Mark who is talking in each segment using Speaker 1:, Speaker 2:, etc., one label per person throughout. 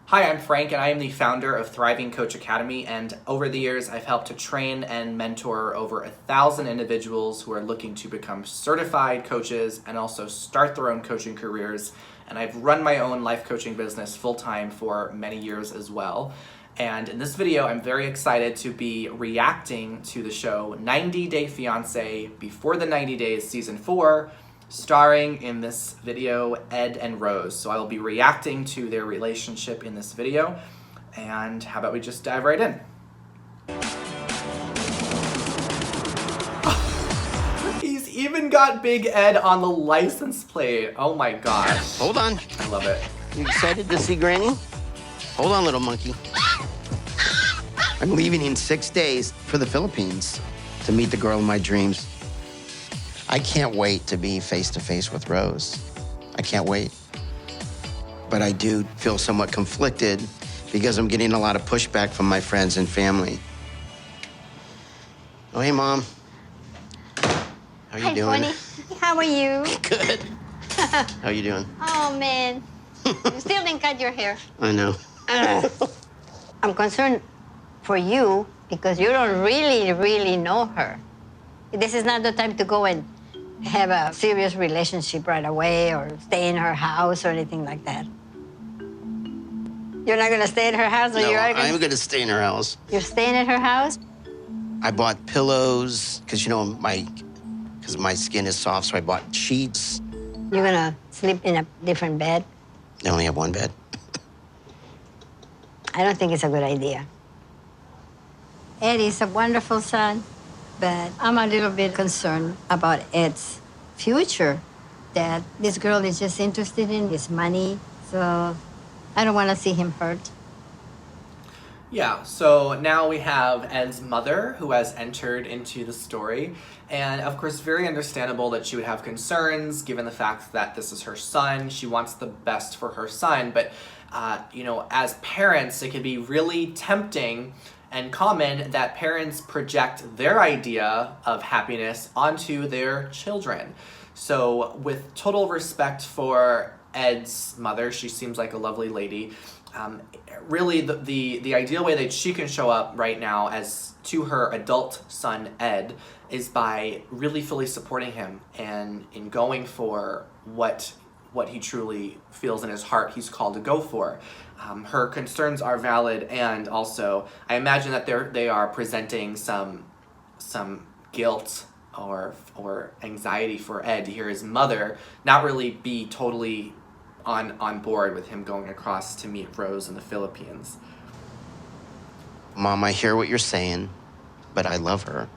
Speaker 1: Hi, I'm Frank, and I am the founder of Thriving Coach Academy, and over the years I've helped to train and mentor over 1,000 individuals who are looking to become certified coaches and also start their own coaching careers. And I've run my own life coaching business full-time for many years as well. And in this video, I'm very excited to be reacting to the show 90 Day Fiancé Before the 90 Days Season 4, starring in this video Ed and Rose. So I will be reacting to their relationship in this video. And how about we just dive right in? He's even got Big Ed on the license plate. Oh my gosh.
Speaker 2: Hold on.
Speaker 1: I love it.
Speaker 2: You excited to see Granny? Hold on, little monkey. I'm leaving in 6 days for the Philippines to meet the girl of my dreams. I can't wait to be face to face with Rose. I can't wait. But I do feel somewhat conflicted because I'm getting a lot of pushback from my friends and family. Oh, hey, Mom. How you doing?
Speaker 3: Hi, Bonnie. How are you?
Speaker 2: Good. How you doing?
Speaker 3: Oh, man. You still didn't cut your hair.
Speaker 2: I know.
Speaker 3: I'm concerned for you because you don't really know her. This is not the time to go and have a serious relationship right away or stay in her house or anything like that. You're not going to stay in her house? Or
Speaker 2: No,
Speaker 3: you're
Speaker 2: I'm going to stay in her house.
Speaker 3: You're staying at her house?
Speaker 2: I bought pillows because, you know, my skin is soft, so I bought sheets.
Speaker 3: You're going to sleep in a different bed?
Speaker 2: I only have one bed.
Speaker 3: I don't think it's a good idea. Eddie's a wonderful son, but I'm a little bit concerned about Ed's future, that this girl is just interested in his money, so I don't want to see him hurt.
Speaker 1: Yeah, so now we have Ed's mother who has entered into the story. And of course, very understandable that she would have concerns given the fact that this is her son. She wants the best for her son. But, you know, as parents, it can be really tempting and common that parents project their idea of happiness onto their children. So with total respect for Ed's mother, she seems like a lovely lady. Really, the ideal way that she can show up right now as to her adult son, Ed, is by really fully supporting him and in going for what he truly feels in his heart he's called to go for. Her concerns are valid, and also I imagine that they are presenting some guilt or anxiety for Ed to hear his mother not really be totally on board with him going across to meet Rose in the Philippines.
Speaker 2: Mom, I hear what you're saying, but I love her.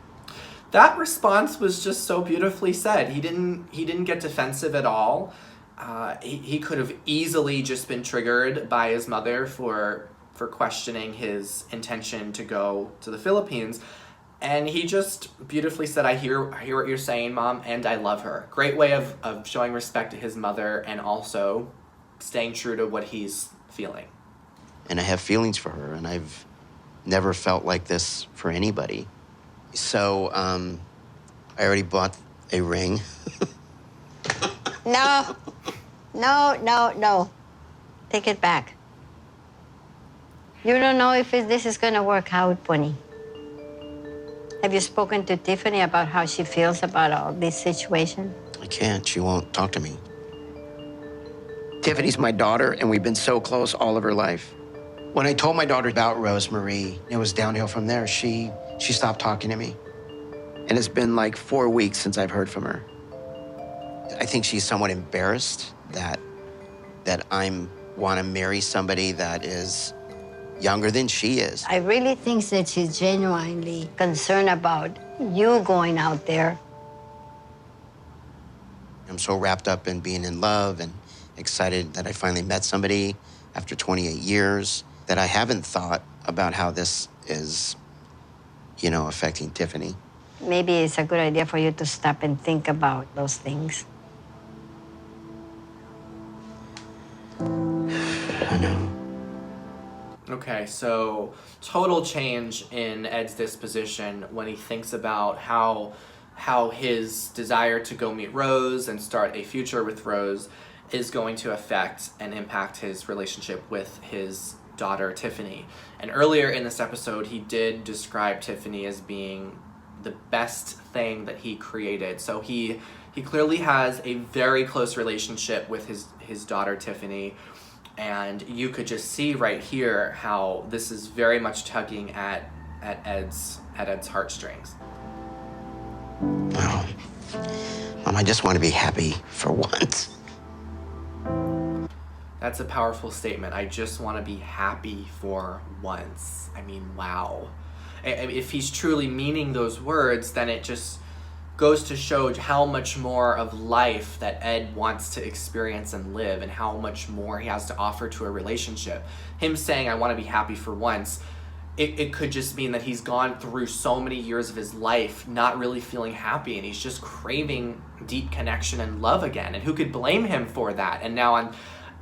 Speaker 1: That response was just so beautifully said. He didn't get defensive at all. He could have easily just been triggered by his mother for questioning his intention to go to the Philippines. And he just beautifully said, I hear what you're saying, Mom, and I love her. Great way of showing respect to his mother and also staying true to what he's feeling.
Speaker 2: And I have feelings for her, and I've never felt like this for anybody. So, I already bought a ring.
Speaker 3: No. Take it back. You don't know if this is going to work out, Bonnie. Have you spoken to Tiffany about how she feels about all this situation?
Speaker 2: I can't. She won't talk to me. Tiffany's my daughter, and we've been so close all of her life. When I told my daughter about Rosemarie, it was downhill from there. She stopped talking to me. And it's been like 4 weeks since I've heard from her. I think she's somewhat embarrassed that I want to marry somebody that is younger than she is.
Speaker 3: I really think that she's genuinely concerned about you going out there.
Speaker 2: I'm so wrapped up in being in love and excited that I finally met somebody after 28 years that I haven't thought about how this is, you know, affecting Tiffany.
Speaker 3: Maybe it's a good idea for you to stop and think about those things.
Speaker 2: I know.
Speaker 1: Okay, so total change in Ed's disposition when he thinks about how his desire to go meet Rose and start a future with Rose is going to affect and impact his relationship with his daughter, Tiffany. And earlier in this episode, he did describe Tiffany as being the best thing that he created. So he clearly has a very close relationship with his daughter, Tiffany. And you could just see right here how this is very much tugging at Ed's heartstrings.
Speaker 2: Oh, Mom, I just want to be happy for once.
Speaker 1: That's a powerful statement. I just want to be happy for once. I mean, wow. If he's truly meaning those words, then it just goes to show how much more of life that Ed wants to experience and live, and how much more he has to offer to a relationship. Him saying, I want to be happy for once, it could just mean that he's gone through so many years of his life not really feeling happy, and he's just craving deep connection and love again. And who could blame him for that? And now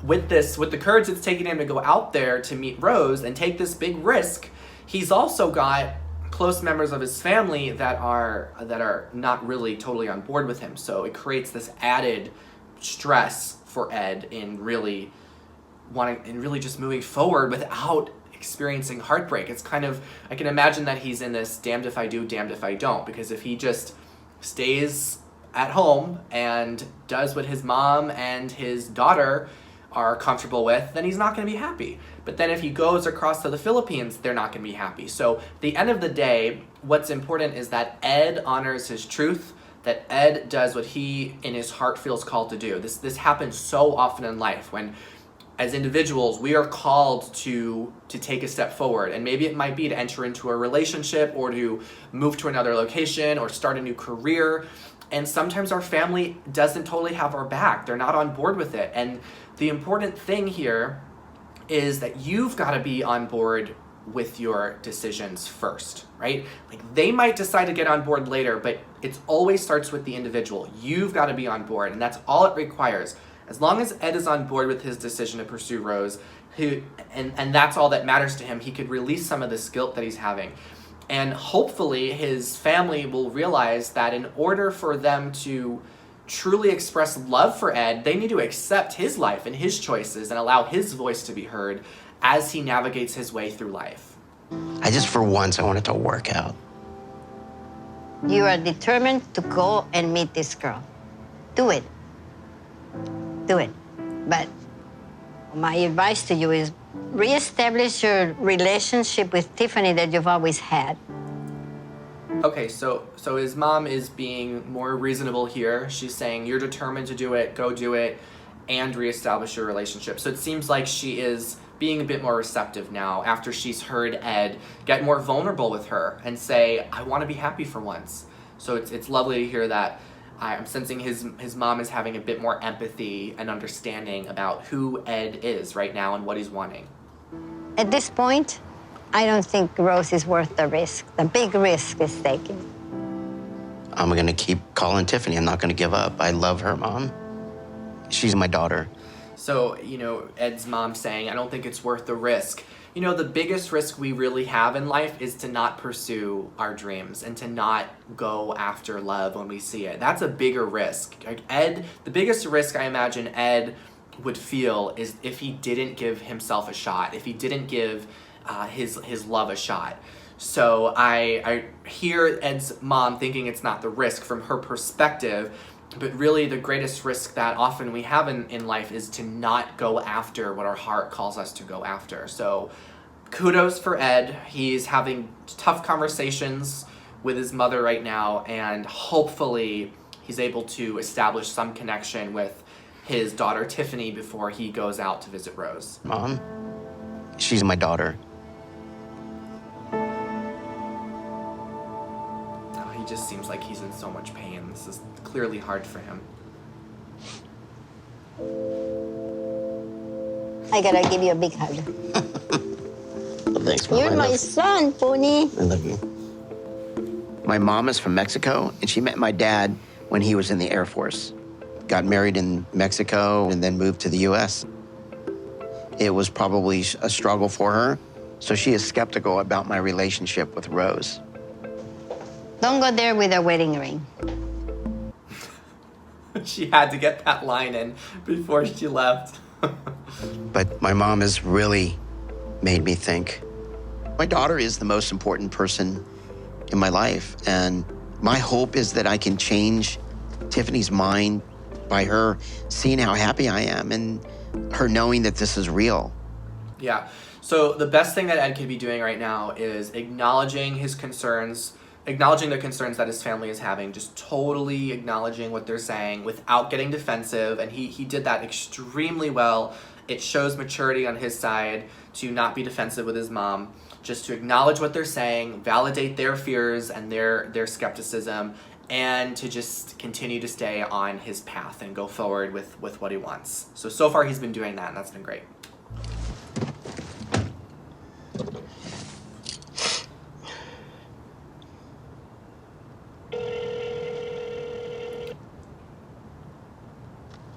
Speaker 1: with the courage it's taking him to go out there to meet Rose and take this big risk, he's also got close members of his family that are not really totally on board with him. So it creates this added stress for Ed in really just moving forward without experiencing heartbreak. It's kind of, I can imagine that he's in this damned if I do, damned if I don't, because if he just stays at home and does what his mom and his daughter are comfortable with, then he's not going to be happy. But then if he goes across to the Philippines, they're not going to be happy. So at the end of the day, what's important is that Ed honors his truth, that Ed does what he in his heart feels called to do. This happens so often in life when, as individuals, we are called to take a step forward. And maybe it might be to enter into a relationship or to move to another location or start a new career. And sometimes our family doesn't totally have our back. They're not on board with it. And the important thing here is that you've got to be on board with your decisions first, right? Like, they might decide to get on board later, but it always starts with the individual. You've got to be on board, and that's all it requires. As long as Ed is on board with his decision to pursue Rose, and that's all that matters to him, he could release some of this guilt that he's having. And hopefully his family will realize that in order for them to truly express love for Ed, they need to accept his life and his choices and allow his voice to be heard as he navigates his way through life.
Speaker 2: For once, I want it to work out.
Speaker 3: You are determined to go and meet this girl. Do it. Do it. But my advice to you is reestablish your relationship with Tiffany that you've always had.
Speaker 1: Okay, so his mom is being more reasonable here. She's saying, you're determined to do it, go do it, and reestablish your relationship. So it seems like she is being a bit more receptive now after she's heard Ed get more vulnerable with her and say, I want to be happy for once. So it's lovely to hear that. I'm sensing his mom is having a bit more empathy and understanding about who Ed is right now and what he's wanting.
Speaker 3: At this point, I don't think Rose is worth the risk. The big risk is taken.
Speaker 2: I'm going to keep calling Tiffany. I'm not going to give up. I love her, Mom. She's my daughter.
Speaker 1: So, Ed's mom saying, I don't think it's worth the risk. The biggest risk we really have in life is to not pursue our dreams and to not go after love when we see it. That's a bigger risk. Like the biggest risk I imagine Ed would feel is if he didn't give himself a shot, if he didn't give his love a shot. So I hear Ed's mom thinking it's not the risk from her perspective, but really the greatest risk that often we have in life is to not go after what our heart calls us to go after. So kudos for Ed. He's having tough conversations with his mother right now, and hopefully he's able to establish some connection with his daughter Tiffany before he goes out to visit Rose.
Speaker 2: Mom, she's my daughter.
Speaker 1: He just seems like he's in so much pain. This is clearly hard for him.
Speaker 3: I gotta give you a big hug.
Speaker 2: Thanks, Mom.
Speaker 3: You're my son, Pony.
Speaker 2: I love you. My mom is from Mexico, and she met my dad when he was in the Air Force. Got married in Mexico and then moved to the U.S. It was probably a struggle for her, so she is skeptical about my relationship with Rose.
Speaker 3: Don't go there with a wedding ring.
Speaker 1: She had to get that line in before she left.
Speaker 2: But my mom is really made me think. My daughter is the most important person in my life, and my hope is that I can change Tiffany's mind by her seeing how happy I am and her knowing that this is real.
Speaker 1: Yeah. So the best thing that Ed could be doing right now is acknowledging his concerns, acknowledging the concerns that his family is having, just totally acknowledging what they're saying without getting defensive. And he did that extremely well. It shows maturity on his side to not be defensive with his mom, just to acknowledge what they're saying, validate their fears and their skepticism, and to just continue to stay on his path and go forward with what he wants. So far he's been doing that, and that's been great.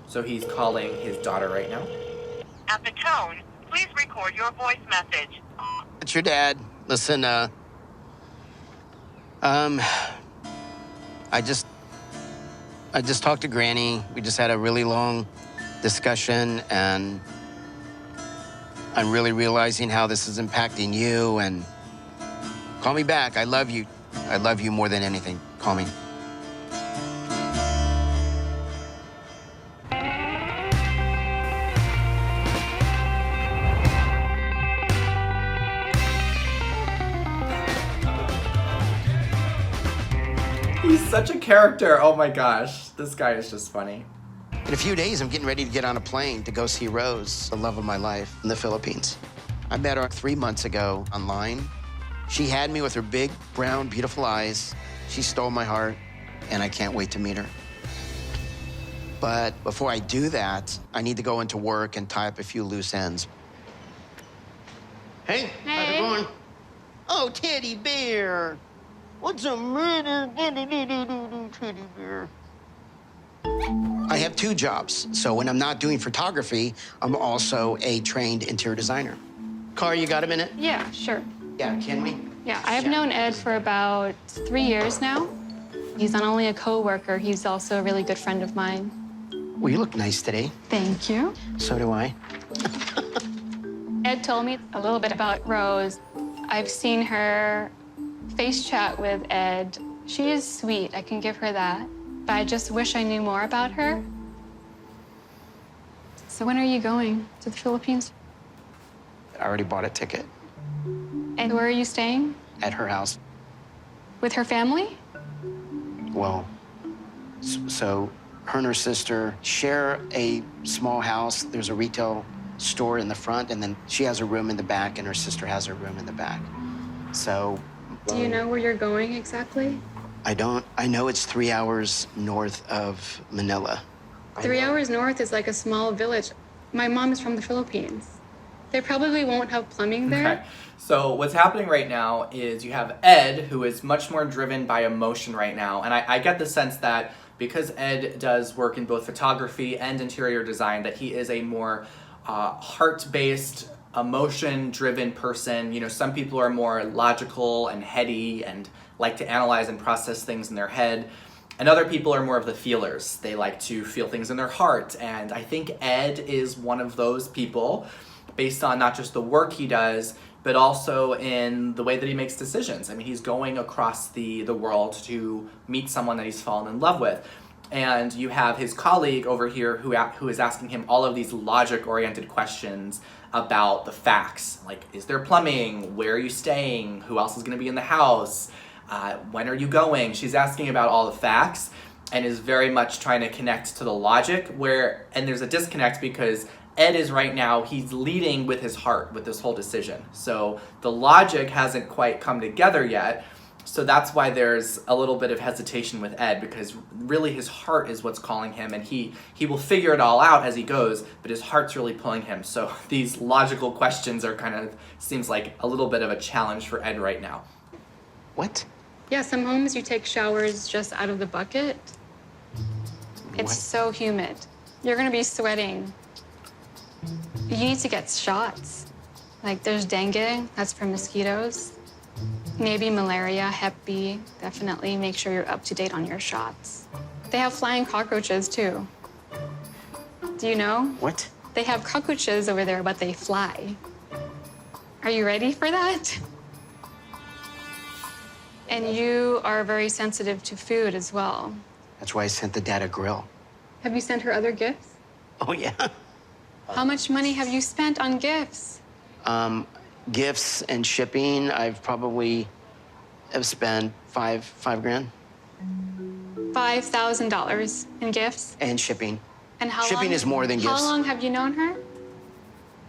Speaker 1: So he's calling his daughter right now.
Speaker 4: At the tone, please record your voice message.
Speaker 2: It's your dad. Listen, I just talked to Granny. We just had a really long discussion, and I'm really realizing how this is impacting you, and call me back. I love you. I love you more than anything. Call me.
Speaker 1: He's such a character. Oh my gosh. This guy is just funny.
Speaker 2: In a few days, I'm getting ready to get on a plane to go see Rose, the love of my life, in the Philippines. I met her 3 months ago online. She had me with her big, brown, beautiful eyes. She stole my heart, and I can't wait to meet her. But before I do that, I need to go into work and tie up a few loose ends. Hey, how's it going? Oh, teddy bear. What's a murder? Teddy bear. I have 2 jobs. So when I'm not doing photography, I'm also a trained interior designer. Car, you got a minute?
Speaker 5: Yeah, sure.
Speaker 2: Yeah, can we?
Speaker 5: Yeah, I've known Ed for about 3 years now. He's not only a coworker, he's also a really good friend of mine.
Speaker 2: Well, you look nice today.
Speaker 5: Thank you.
Speaker 2: So do I.
Speaker 5: Ed told me a little bit about Rose. I've seen her face chat with Ed. She is sweet, I can give her that. But I just wish I knew more about her. So when are you going to the Philippines?
Speaker 2: I already bought a ticket
Speaker 5: And where are you staying?
Speaker 2: at her house.
Speaker 5: With her family?
Speaker 2: Well, so her and her sister share a small house. There's a retail store in the front, and then she has a room in the back, and her sister has her room in the back. So.
Speaker 5: Do you know where you're going exactly?
Speaker 2: I don't. I know it's 3 hours north of Manila.
Speaker 5: 3 hours north is like a small village. My mom is from the Philippines. They probably won't have plumbing there.
Speaker 1: Okay. So what's happening right now is you have Ed, who is much more driven by emotion right now. And I get the sense that because Ed does work in both photography and interior design, that he is a more heart-based, emotion-driven person. You know, some people are more logical and heady and like to analyze and process things in their head. And other people are more of the feelers. They like to feel things in their heart. And I think Ed is one of those people, based on not just the work he does, but also in the way that he makes decisions. I mean, he's going across the world to meet someone that he's fallen in love with. And you have his colleague over here who is asking him all of these logic-oriented questions about the facts. Like, is there plumbing? Where are you staying? Who else is going to be in the house? When are you going? She's asking about all the facts and is very much trying to connect to the logic and there's a disconnect because Ed is right now, he's leading with his heart with this whole decision. So the logic hasn't quite come together yet. So that's why there's a little bit of hesitation with Ed, because really his heart is what's calling him, and he will figure it all out as he goes, but his heart's really pulling him. So these logical questions are kind of, seems like a little bit of a challenge for Ed right now.
Speaker 2: What?
Speaker 5: Yeah, some homes you take showers just out of the bucket. It's
Speaker 2: What?
Speaker 5: so humid. You're gonna be sweating. You need to get shots. Like there's dengue, that's for mosquitoes. Maybe malaria, Hep B. Definitely make sure you're up to date on your shots. They have flying cockroaches too. Do you know?
Speaker 2: What?
Speaker 5: They have cockroaches over there, but they fly. Are you ready for that? And you are very sensitive to food as well.
Speaker 2: That's why I sent the dad a grill.
Speaker 5: Have you sent her other gifts?
Speaker 2: Oh, yeah.
Speaker 5: How much money have you spent on gifts?
Speaker 2: Gifts and shipping, I've probably have spent five grand.
Speaker 5: $5,000 in gifts?
Speaker 2: And shipping.
Speaker 5: And how
Speaker 2: Shipping
Speaker 5: long,
Speaker 2: is more than gifts.
Speaker 5: How long have you known her?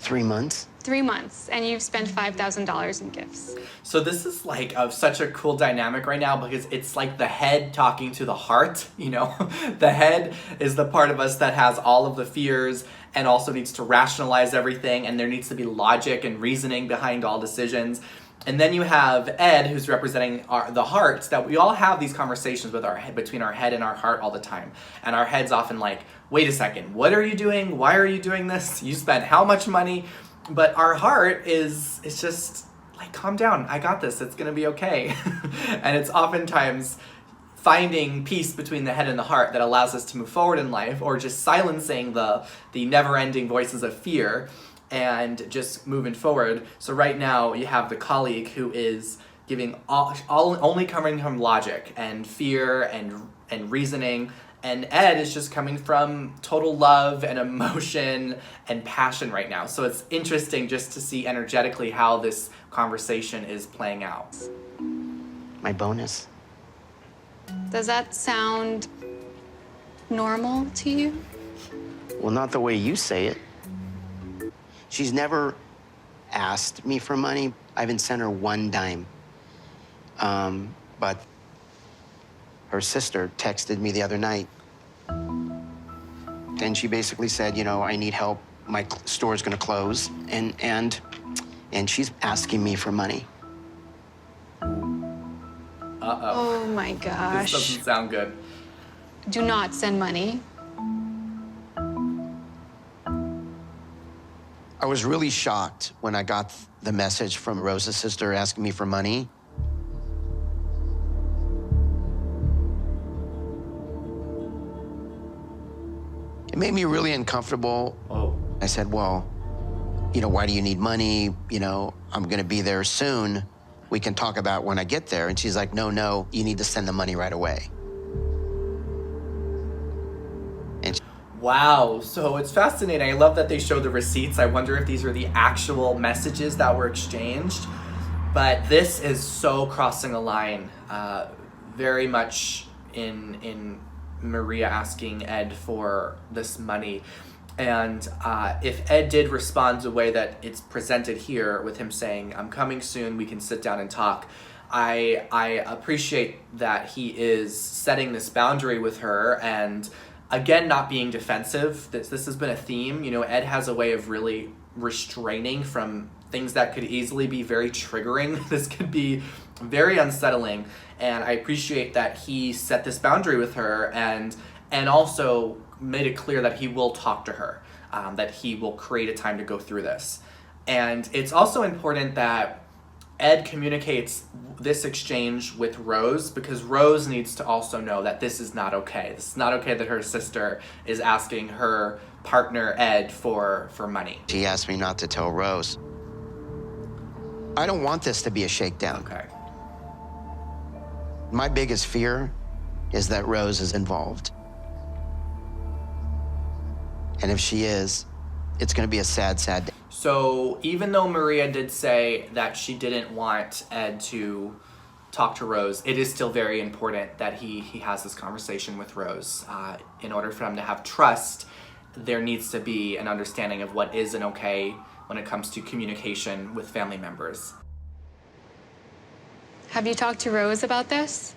Speaker 2: 3 months.
Speaker 5: 3 months, and you've spent $5,000 in gifts.
Speaker 1: So this is like such a cool dynamic right now because it's like the head talking to the heart, you know? The head is the part of us that has all of the fears and also needs to rationalize everything, and there needs to be logic and reasoning behind all decisions. And then you have Ed, who's representing the hearts, that we all have these conversations with our head, between our head and our heart all the time. And our head's often like, wait a second, what are you doing? Why are you doing this? You spent how much money? But our heart is just like, calm down, I got this, it's gonna be okay. And it's oftentimes finding peace between the head and the heart that allows us to move forward in life, or just silencing the never-ending voices of fear and just moving forward. So right now you have the colleague who is giving all only coming from logic and fear and reasoning, and Ed is just coming from total love and emotion and passion right now. So it's interesting just to see energetically how this conversation is playing out.
Speaker 2: My bonus.
Speaker 5: Does that sound normal to you?
Speaker 2: Well, not the way you say it. She's never asked me for money. I haven't sent her one dime. But her sister texted me the other night. And she basically said, you know, I need help. My store's gonna close. And she's asking me for money.
Speaker 1: Uh-oh.
Speaker 5: Oh my
Speaker 1: This
Speaker 5: gosh.
Speaker 1: doesn't sound good.
Speaker 5: Do not send money.
Speaker 2: I was really shocked when I got the message from Rose's sister asking me for money. It made me really uncomfortable.
Speaker 1: Oh.
Speaker 2: I said, well, you know, why do you need money? You know, I'm gonna be there soon. We can talk about when I get there. And she's like, no, you need to send the money right away. And
Speaker 1: Wow, so it's fascinating. I love that they show the receipts. I wonder if these are the actual messages that were exchanged. But this is so crossing a line, very much in Maria asking Ed for this money. And if Ed did respond the way that it's presented here, with him saying, I'm coming soon, we can sit down and talk, I appreciate that he is setting this boundary with her and, again, not being defensive. This has been a theme. You know, Ed has a way of really restraining from things that could easily be very triggering. This could be very unsettling. And I appreciate that he set this boundary with her and also made it clear that he will talk to her, that he will create a time to go through this. And it's also important that Ed communicates this exchange with Rose, because Rose needs to also know that this is not okay. This is not okay that her sister is asking her partner, Ed, for money.
Speaker 2: she asked me not to tell Rose. I don't want this to be a shakedown.
Speaker 1: Okay.
Speaker 2: My biggest fear is that Rose is involved. And if she is, it's gonna be a sad, sad day.
Speaker 1: So even though Maria did say that she didn't want Ed to talk to Rose, it is still very important that he has this conversation with Rose. In order for them to have trust, there needs to be an understanding of what is and okay when it comes to communication with family members.
Speaker 5: Have you talked to Rose about this?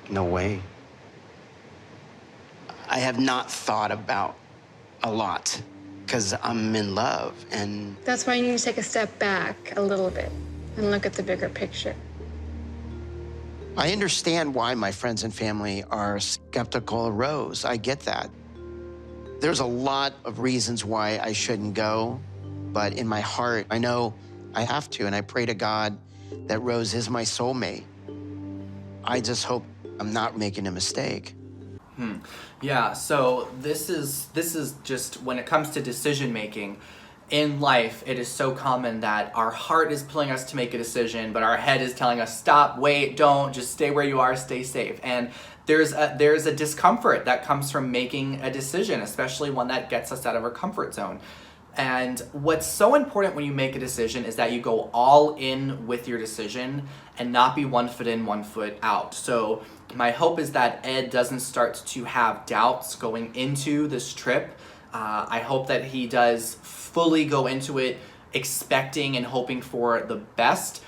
Speaker 2: No way. I have not thought about a lot because I'm in love, and
Speaker 5: That's why you need to take a step back a little bit and look at the bigger picture.
Speaker 2: I understand why my friends and family are skeptical of Rose. I get that. There's a lot of reasons why I shouldn't go, but in my heart, I know I have to, and I pray to God that Rose is my soulmate. I just hope I'm not making a mistake.
Speaker 1: Yeah, so this is just when it comes to decision making, in life, it is so common that our heart is pulling us to make a decision, but our head is telling us, stop, wait, don't, just stay where you are, stay safe. And there's a discomfort that comes from making a decision, especially one that gets us out of our comfort zone. And what's so important when you make a decision is that you go all in with your decision and not be 1 foot in, 1 foot out. So my hope is that Ed doesn't start to have doubts going into this trip. I hope that he does fully go into it expecting and hoping for the best,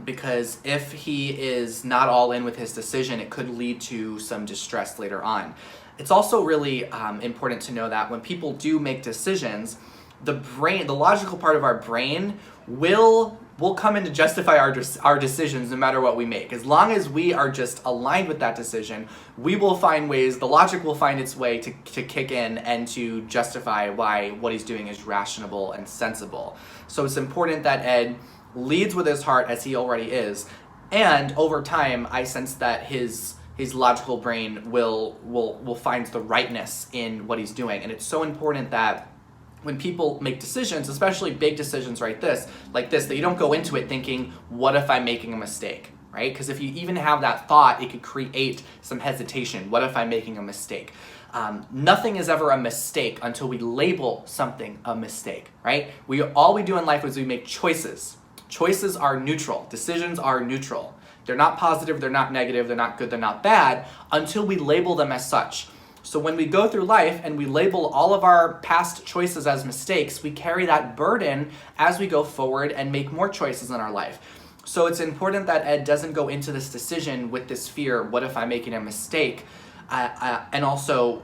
Speaker 1: because if he is not all in with his decision, it could lead to some distress later on. It's also really important to know that when people do make decisions, the logical part of our brain will come in to justify our decisions no matter what we make. As long as we are just aligned with that decision, we will find ways, the logic will find its way to kick in and to justify why what he's doing is rational and sensible. So it's important that Ed leads with his heart, as he already is, and over time I sense that his logical brain will find the rightness in what he's doing. And it's so important that when people make decisions, especially big decisions like this, that you don't go into it thinking, what if I'm making a mistake, right? Because if you even have that thought, it could create some hesitation. What if I'm making a mistake? Nothing is ever a mistake until we label something a mistake, right? All we do in life is we make choices. Choices are neutral. Decisions are neutral. They're not positive, they're not negative, they're not good, they're not bad, until we label them as such. So when we go through life and we label all of our past choices as mistakes, we carry that burden as we go forward and make more choices in our life. So it's important that Ed doesn't go into this decision with this fear, what if I'm making a mistake? And also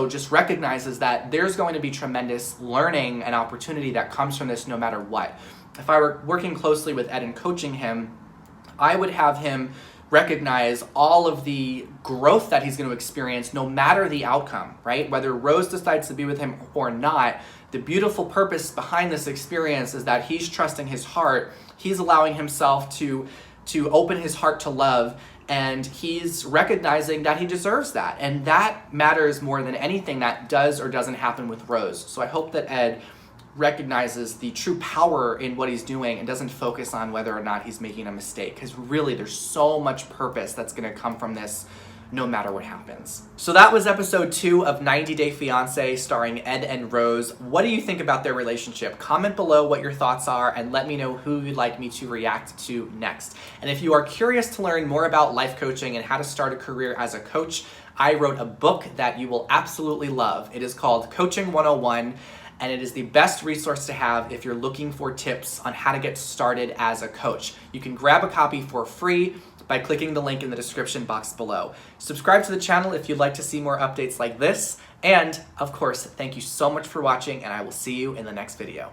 Speaker 1: just recognizes that there's going to be tremendous learning and opportunity that comes from this no matter what. If I were working closely with Ed and coaching him, I would have him recognize all of the growth that he's going to experience no matter the outcome, right? Whether Rose decides to be with him or not, the beautiful purpose behind this experience is that he's trusting his heart, he's allowing himself to open his heart to love, and he's recognizing that he deserves that. And that matters more than anything that does or doesn't happen with Rose. So I hope that Ed recognizes the true power in what he's doing and doesn't focus on whether or not he's making a mistake, because really there's so much purpose that's going to come from this no matter what happens. So that was episode 2 of 90 Day Fiancé starring Ed and Rose. What do you think about their relationship? Comment below what your thoughts are and let me know who you'd like me to react to next. And if you are curious to learn more about life coaching and how to start a career as a coach, I wrote a book that you will absolutely love. It is called Coaching 101. And it is the best resource to have if you're looking for tips on how to get started as a coach. You can grab a copy for free by clicking the link in the description box below. Subscribe to the channel if you'd like to see more updates like this. And, of course, thank you so much for watching, and I will see you in the next video.